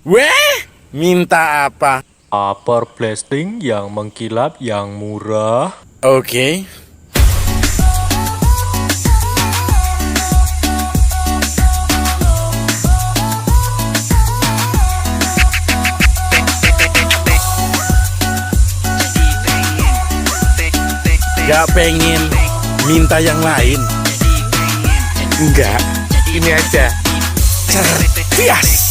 Weh, minta apa? Upper blasting yang mengkilap yang murah. Oke. Gak pengen minta yang lain? Enggak, ini aja. Yes.